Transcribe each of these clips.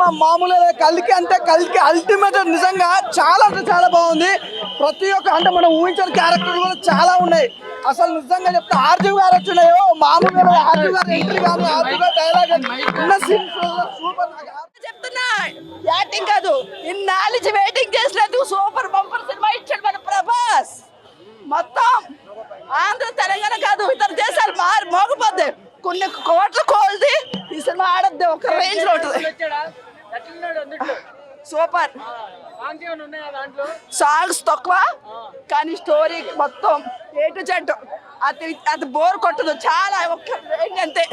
Cinema మామూలుగా కల్కి అంటే కల్కి అల్టిమేట్ నిజంగా చాలా అంటే చాలా బాగుంది. ప్రతి ఒక్క అంటే మనం ఊహించిన క్యారెక్టర్లు కూడా చాలా ఉన్నాయి. అసలు నిజంగా చెప్తే ఆర్జీవి గారు వచ్చినాయో మామూలుగా ఆర్జీవి గారు ఎంట్రీ కానీ ఆర్జీవి గారు డైలాగ్ ఉన్న సీన్స్ సూపర్. చెప్తున్నా యాక్టింగ్ కాదు, ఇన్నాళ్ళు వెయిటింగ్ చేసినందుకు సూపర్ బంపర్ సినిమా ఇచ్చాడు మన ప్రభాస్. మొత్తం ఆంధ్ర తెలంగాణ కాదు ఇతర దేశాలు మోగపోద్ది, కొన్ని కోట్ల కోల్ది ఈ సినిమా ఆడద్దు, ఒక రేంజ్ లో ఉంటుంది. సూపర్. సాంగ్స్ తక్కువ కానీ స్టోరీ మొత్తం ఏ టు జెడ్ అది బోర్ కొట్టదు, చాలా ఒక్క రేంజ్ అంతే.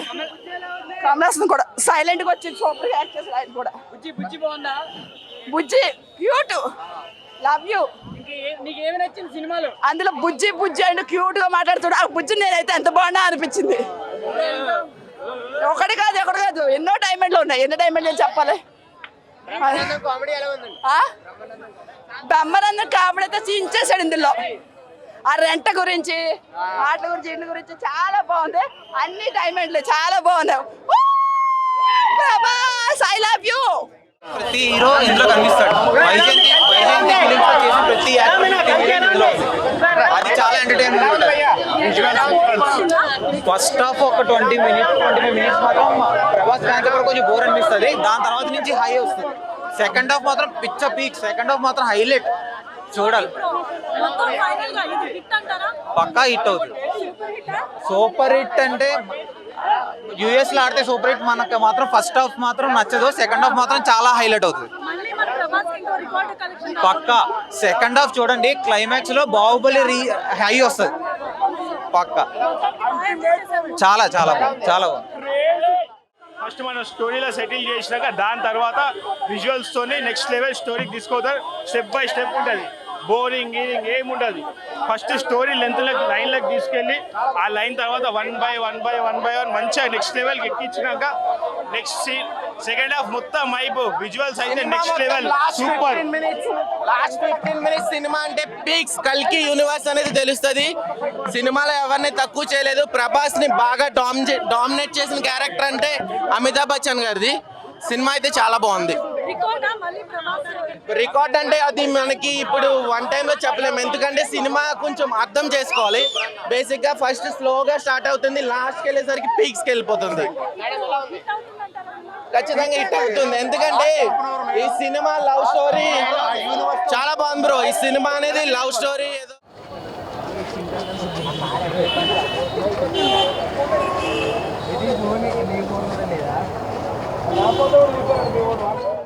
కమలాసన్ కూడా సైలెంట్ గా వచ్చి సూపర్ యాక్ట్ చేశారు ఆయన కూడా. బుజ్జి క్యూట్, లవ్ యూ. అందులో బుజ్జి బుజ్జి అండ్ క్యూట్ గా మాట్లాడుతాడు. ఆ బుజ్జి నేనైతే ఎంత బాగున్నా అనిపించింది. ఒకటి కాదు ఎన్నో డైమండ్లు ఉన్నాయి. ఎన్ని డైమండ్లు చెప్పాలి. బ్రహ్మానందం కామెడీ అయితే చించేశాడు ఇందులో. ఆ రెంట గురించి ఆటల గురించి ఇంటి గురించి చాలా బాగుంది. అన్ని డైమండ్లు చాలా బాగున్నాయి. Prabhas I love you. ప్రతి హీరో ఇందులో కనిపిస్తాడు. వైజయంతి ఫిలిమ్స్ లో చేసిన ప్రతి యాక్టర్ అది చాలా ఎంటర్టైన్మెంట్ ఉంటుంది. ఫస్ట్ హాఫ్ ఒక 25 మినిట్స్ మాత్రం ప్రభాస్ ఫ్యాన్స్ కూడా కొంచెం బోర్ అనిపిస్తుంది. దాని తర్వాత నుంచి హై వస్తుంది. సెకండ్ హాఫ్ మాత్రం పిచ్చ పీక్. సెకండ్ హాఫ్ మాత్రం హైలైట్, చూడాలి. పక్కా హిట్ అవుతుంది. సూపర్ హిట్ అంటే యూఎస్ లో ఆడితే సూపర్ హిట్, మనకు మాత్రం ఫస్ట్ హాఫ్ మాత్రం నచ్చదు. సెకండ్ హాఫ్ మాత్రం చాలా హైలైట్ అవుతుంది. పక్కా సెకండ్ హాఫ్ చూడండి, క్లైమాక్స్ లో బాహుబలి హై వస్తుంది. పక్కా చాలా చాలా బాగుంది, చాలా బాగుంది. ఫస్ట్ మనం స్టోరీలో సెటిల్ చేసినాక దాని తర్వాత విజువల్స్ తోని నెక్స్ట్ లెవెల్ స్టోరీకి తీసుకుపోతారు. స్టెప్ బై స్టెప్ ఉంటుంది. బోరింగ్ గీరింగ్ ఏముండదు. ఫస్ట్ స్టోరీ లెంత్లకు లైన్లకు తీసుకెళ్ళి ఆ లైన్ తర్వాత వన్ బై వన్ మంచిగా నెక్స్ట్ లెవెల్కి ఎక్కించినాక నెక్స్ట్ సీన్ సెకండ్ హాఫ్ మొత్తం మైపు విజువల్స్ అయితే next level super. Last 15 minutes cinema అంటే పీక్స్ కల్కి యూనివర్స్ అనేది తెలుస్తుంది. సినిమాలో ఎవరిని తక్కువ చేయలేదు. ప్రభాస్ ని బాగా డామినేట్ చేసిన క్యారెక్టర్ అంటే అమితాబ్ బచ్చన్ గారిది. సినిమా అయితే చాలా బాగుంది. రికార్డ్ అంటే అది మనకి ఇప్పుడు వన్ టైమ్ లో చెప్పలేము, ఎందుకంటే సినిమా కొంచెం అర్థం చేసుకోవాలి. బేసిక్ గా ఫస్ట్ స్లోగా స్టార్ట్ అవుతుంది, లాస్ట్ కి వెళ్ళేసరికి పీక్స్ కి వెళ్ళిపోతుంది. ఖచ్చితంగా హిట్ అవుతుంది, ఎందుకంటే ఈ సినిమా లవ్ స్టోరీ చాలా బాగుంది బ్రో. ఈ సినిమా అనేది లవ్ స్టోరీ ఏదో